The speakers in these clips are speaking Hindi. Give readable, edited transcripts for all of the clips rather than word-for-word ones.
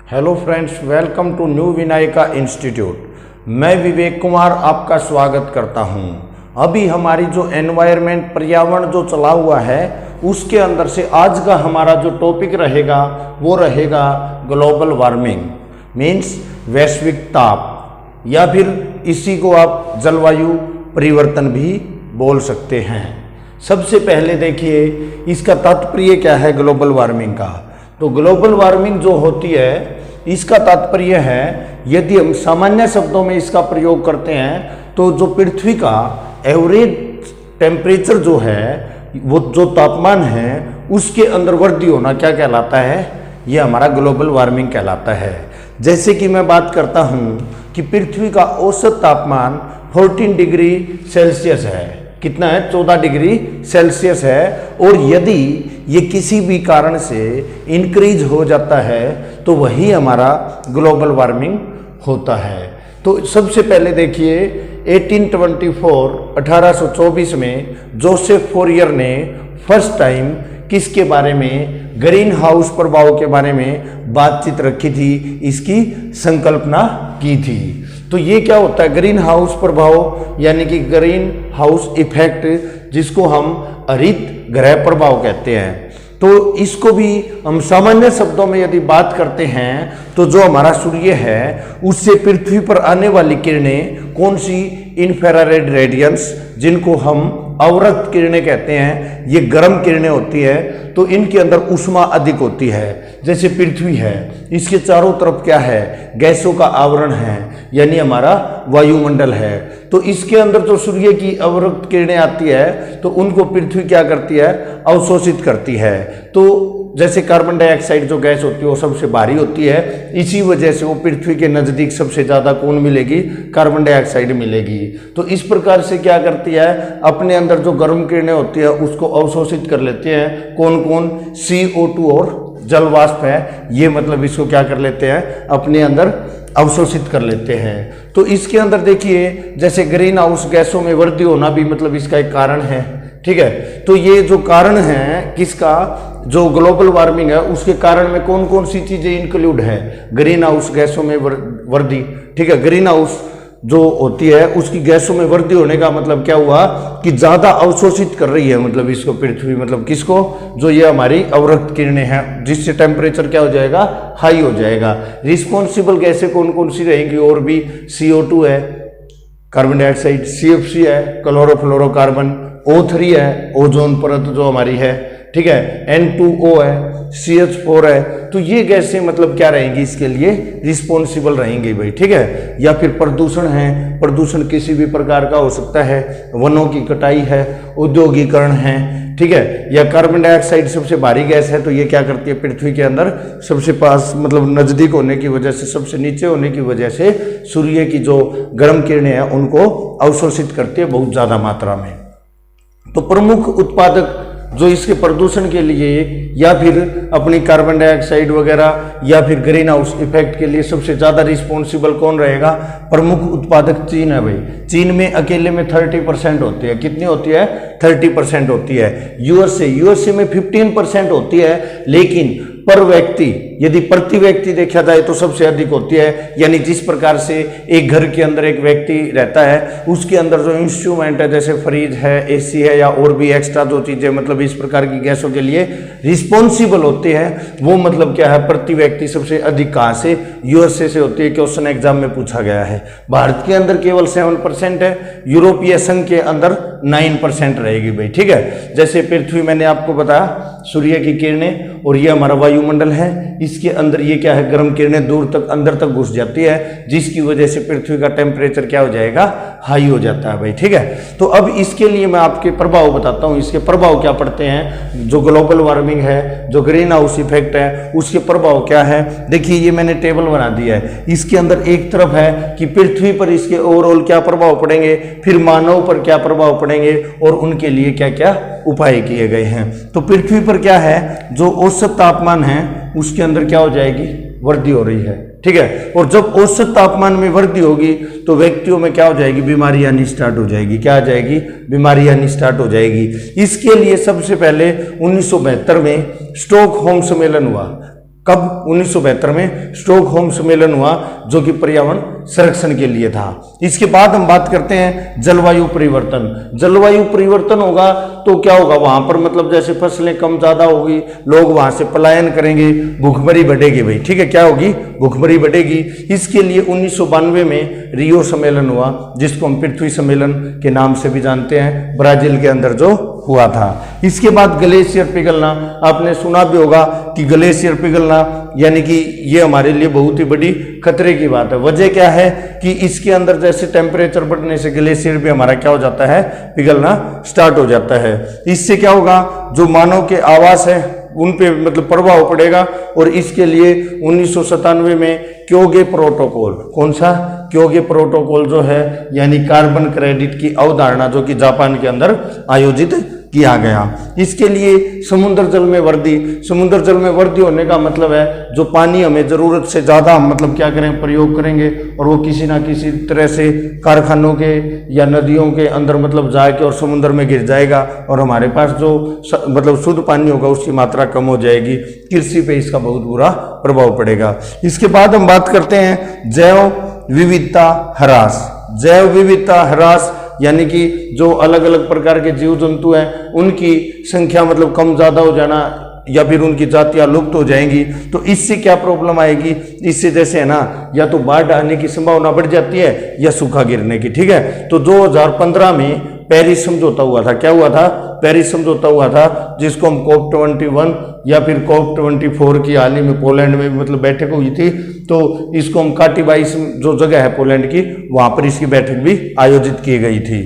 Hello friends, welcome to new Vinayaka institute. मैं विवेक कुमार आपका स्वागत करता हूं। अभी हमारी जो एनवायरनमेंट पर्यावरण जो चला हुआ है उसके अंदर से आज का हमारा जो टॉपिक रहेगा वो रहेगा ग्लोबल वार्मिंग, मीन्स वैश्विक ताप, या फिर इसी को आप जलवायु परिवर्तन भी बोल सकते हैं। सबसे पहले देखिए इसका तात्पर्य क्या है ग्लोबल वार्मिंग का। तो ग्लोबल वार्मिंग जो होती है इसका तात्पर्य है, यदि हम सामान्य शब्दों में इसका प्रयोग करते हैं तो जो पृथ्वी का एवरेज टेम्परेचर जो है, वो जो तापमान है उसके अंदर वृद्धि होना क्या कहलाता है, ये हमारा ग्लोबल वार्मिंग कहलाता है। जैसे कि मैं बात करता हूँ कि पृथ्वी का औसत तापमान 14 डिग्री सेल्सियस है। कितना है? 14 डिग्री सेल्सियस है। और यदि ये किसी भी कारण से इंक्रीज हो जाता है तो वही हमारा ग्लोबल वार्मिंग होता है। तो सबसे पहले देखिए 1824 में जोसेफ फोरियर ने फर्स्ट टाइम किसके बारे में, ग्रीन हाउस प्रभाव के बारे में बातचीत रखी थी, इसकी संकल्पना की थी। तो ये क्या होता है ग्रीन हाउस प्रभाव, यानी कि ग्रीन हाउस इफेक्ट, जिसको हम हरित गृह प्रभाव कहते हैं। तो इसको भी हम सामान्य शब्दों में यदि बात करते हैं तो जो हमारा सूर्य है उससे पृथ्वी पर आने वाली किरणें कौन सी, इंफ्रारेड रेडियंस, जिनको हम अवरक्त किरणें कहते हैं, ये गर्म किरणें होती है। तो इनके अंदर ऊष्मा अधिक होती है। जैसे पृथ्वी है, इसके चारों तरफ क्या है, गैसों का आवरण है, यानी हमारा वायुमंडल है। तो इसके अंदर जो सूर्य की अवरक्त किरणें आती है तो उनको पृथ्वी क्या करती है, अवशोषित करती है। तो जैसे कार्बन डाइऑक्साइड जो गैस होती है वो सबसे भारी होती है, इसी वजह से वो पृथ्वी के नज़दीक सबसे ज़्यादा कौन मिलेगी, कार्बन डाइऑक्साइड मिलेगी। तो इस प्रकार से क्या करती है, अपने अंदर जो गर्म किरणें होती है उसको अवशोषित कर लेते हैं। कौन कौन? CO2 और जल वाष्प है, ये मतलब इसको क्या कर लेते हैं, अपने अंदर अवशोषित कर लेते हैं। तो इसके अंदर देखिए जैसे ग्रीन हाउस गैसों में वृद्धि होना भी मतलब इसका एक कारण है। ठीक है, तो ये जो कारण है किसका, जो ग्लोबल वार्मिंग है उसके कारण में कौन कौन सी चीजें इंक्लूड है, ग्रीन हाउस गैसों में वृद्धि। ठीक है, ग्रीन हाउस जो होती है उसकी गैसों में वृद्धि होने का मतलब क्या हुआ कि ज्यादा अवशोषित कर रही है, मतलब इसको पृथ्वी, मतलब किसको, जो ये हमारी अवरक्त किरणें हैं, जिससे टेम्परेचर क्या हो जाएगा, हाई हो जाएगा। रिस्पॉन्सिबल गैसें कौन कौन सी रहेंगी, और भी CO2 है, कार्बन डाइऑक्साइड, CFC है, क्लोरोफ्लोरोकार्बन, O3 है, ओजोन परत जो हमारी है, ठीक है, N2O है, CH4 है। तो ये गैसें मतलब क्या रहेंगी, इसके लिए रिस्पॉन्सिबल रहेंगी भाई। ठीक है, या फिर प्रदूषण है, प्रदूषण किसी भी प्रकार का हो सकता है, वनों की कटाई है, औद्योगिकरण है, ठीक है, या कार्बन डाइऑक्साइड सबसे भारी गैस है। तो ये क्या करती है, पृथ्वी के अंदर सबसे पास मतलब नजदीक होने की वजह से, सबसे नीचे होने की वजह से सूर्य की जो गर्म किरणें हैं उनको अवशोषित करती है बहुत ज्यादा मात्रा में। तो प्रमुख उत्पादक जो इसके प्रदूषण के लिए या फिर अपनी कार्बन डाइऑक्साइड वगैरह या फिर ग्रीन हाउस इफेक्ट के लिए सबसे ज़्यादा रिस्पॉन्सिबल कौन रहेगा, प्रमुख उत्पादक चीन है भाई। चीन में अकेले में 30% होती है। कितनी होती है? 30% होती है। यूएसए में 15% होती है, लेकिन पर व्यक्ति यदि प्रति व्यक्ति देखा जाए तो सबसे अधिक होती है। यानी जिस प्रकार से एक घर के अंदर एक व्यक्ति रहता है उसके अंदर जो इंस्ट्रूमेंट है, जैसे फ्रिज है, AC है, या और भी एक्स्ट्रा जो चीज़ें मतलब इस प्रकार की गैसों के लिए रिस्पॉन्सिबल होते हैं, वो मतलब क्या है, प्रति व्यक्ति सबसे अधिक कहाँ से, यूएसए से होती है। क्वेश्चन एग्जाम में पूछा गया है। भारत के अंदर केवल 7% है, यूरोपीय संघ के अंदर 9% रहेगी भाई। ठीक है, जैसे पृथ्वी मैंने आपको बताया सूर्य की किरणें, और ये हमारा वायुमंडल है, इसके अंदर ये क्या है, गर्म किरणें दूर तक अंदर तक घुस जाती है, जिसकी वजह से पृथ्वी का टेम्परेचर क्या हो जाएगा, हाई हो जाता है भाई। ठीक है, तो अब इसके लिए मैं आपके प्रभाव बताता हूँ, इसके प्रभाव क्या पड़ते हैं। जो ग्लोबल वार्मिंग है, जो ग्रीन हाउस इफेक्ट है, उसके प्रभाव क्या है। देखिए ये मैंने टेबल बना दिया है। इसके अंदर एक तरफ है कि पृथ्वी पर इसके ओवरऑल क्या प्रभाव पड़ेंगे, फिर मानव पर क्या प्रभाव पड़ेंगे और उनके लिए क्या क्या उपाय किए गए हैं। तो पृथ्वी पर क्या है, जो औसत तापमान है उसके अंदर क्या हो जाएगी, वृद्धि हो रही है। ठीक है, और जब औसत तापमान में वृद्धि होगी तो व्यक्तियों में क्या हो जाएगी, बीमारी आनी स्टार्ट हो जाएगी। क्या आ जाएगी, बीमारी आनी स्टार्ट हो जाएगी। इसके लिए सबसे पहले 1972 में स्टॉकहोम सम्मेलन हुआ। कब? 1972 में स्टॉकहोम सम्मेलन हुआ, जो कि पर्यावरण संरक्षण के लिए था। इसके बाद हम बात करते हैं जलवायु परिवर्तन। जलवायु परिवर्तन होगा तो क्या होगा? वहां पर मतलब जैसे फसलें कम ज्यादा होगी, लोग वहां से पलायन करेंगे, भूखमरी बढ़ेगी भाई, ठीक है, क्या होगी? भूखमरी बढ़ेगी। इसके लिए 1992 में रियो सम्मेलन हुआ, जिसको हम पृथ्वी सम्मेलन के नाम से भी जानते हैं, ब्राजील के अंदर जो हुआ था। इसके बाद ग्लेशियर पिघलना, आपने सुना भी होगा कि ग्लेशियर पिघलना यानी कि ये हमारे लिए बहुत ही बड़ी खतरे की बात है। वजह क्या है कि इसके अंदर जैसे टेम्परेचर बढ़ने से ग्लेशियर भी हमारा क्या हो जाता है? पिघलना स्टार्ट हो जाता है। इससे क्या होगा? जो मानव के आवास है उन पे मतलब प्रभाव पड़ेगा, और इसके लिए 1997 में क्योगे प्रोटोकॉल, कौन सा? क्योगे प्रोटोकॉल जो है यानी कार्बन क्रेडिट की अवधारणा, जो कि जापान के अंदर आयोजित किया गया। इसके लिए समुद्र जल में वृद्धि, समुद्र जल में वृद्धि होने का मतलब है जो पानी हमें जरूरत से ज्यादा हम मतलब क्या करें? प्रयोग करेंगे, और वो किसी ना किसी तरह से कारखानों के या नदियों के अंदर मतलब जाके और समुद्र में गिर जाएगा, और हमारे पास जो मतलब शुद्ध पानी होगा उसकी मात्रा कम हो जाएगी। कृषि पे इसका बहुत बुरा प्रभाव पड़ेगा। इसके बाद हम बात करते हैं जैव विविधता ह्रास। जैव विविधता ह्रास यानी कि जो अलग अलग प्रकार के जीव जंतु हैं उनकी संख्या मतलब कम ज्यादा हो जाना, या फिर उनकी जातियां लुप्त हो जाएंगी। तो इससे क्या प्रॉब्लम आएगी? इससे जैसे है ना, या तो बाढ़ आने की संभावना बढ़ जाती है या सूखा गिरने की, ठीक है। तो 2015 में पेरिस समझौता हुआ था। क्या हुआ था? पेरिस समझौता हुआ था, जिसको हम COP21 या फिर COP24 की हाल ही में पोलैंड में मतलब बैठक हुई थी। तो इसको हम काटिबाइस जो जगह है पोलैंड की, वहां पर इसकी बैठक भी आयोजित की गई थी।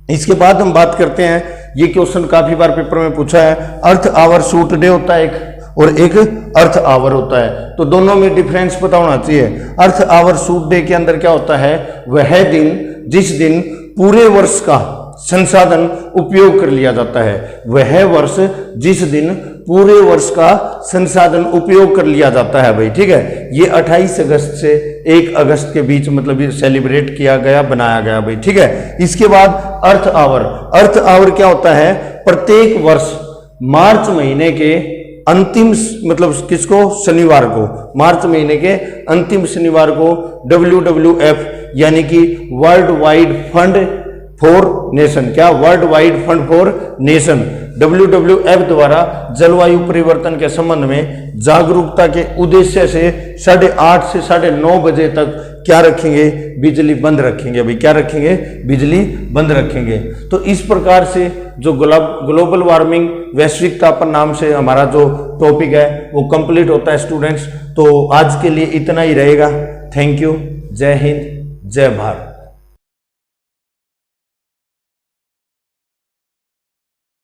इसके बाद हम बात करते हैं, ये क्वेश्चन काफी बार पेपर में पूछा है, अर्थ आवर शूट डे होता है एक, और एक अर्थ आवर होता है, तो दोनों में डिफरेंस पता होना चाहिए। अर्थ आवर शूट डे के अंदर क्या होता है? वह दिन जिस दिन पूरे वर्ष का संसाधन उपयोग कर लिया जाता है, वह वर्ष जिस दिन पूरे वर्ष का संसाधन उपयोग कर लिया जाता है भाई, ठीक है। ये 28 अगस्त से 1 अगस्त के बीच मतलब ये सेलिब्रेट किया गया, बनाया गया भाई, ठीक है। इसके बाद अर्थ आवर। अर्थ आवर क्या होता है? प्रत्येक वर्ष मार्च महीने के अंतिम मतलब किसको? शनिवार को, मार्च महीने के अंतिम शनिवार को WWF यानी कि world wide fund for nation, क्या? World wide fund for nation, WWF द्वारा जलवायु परिवर्तन के संबंध में जागरूकता के उद्देश्य से 8:30 से 9:30 बजे तक क्या रखेंगे? बिजली बंद रखेंगे भाई। क्या रखेंगे? बिजली बंद रखेंगे। तो इस प्रकार से जो ग्लोबल वार्मिंग, वैश्विक तापन नाम से हमारा जो टॉपिक है वो कंप्लीट होता है स्टूडेंट्स। तो आज के लिए इतना ही रहेगा। Thank you. जय हिंद, जय भारत।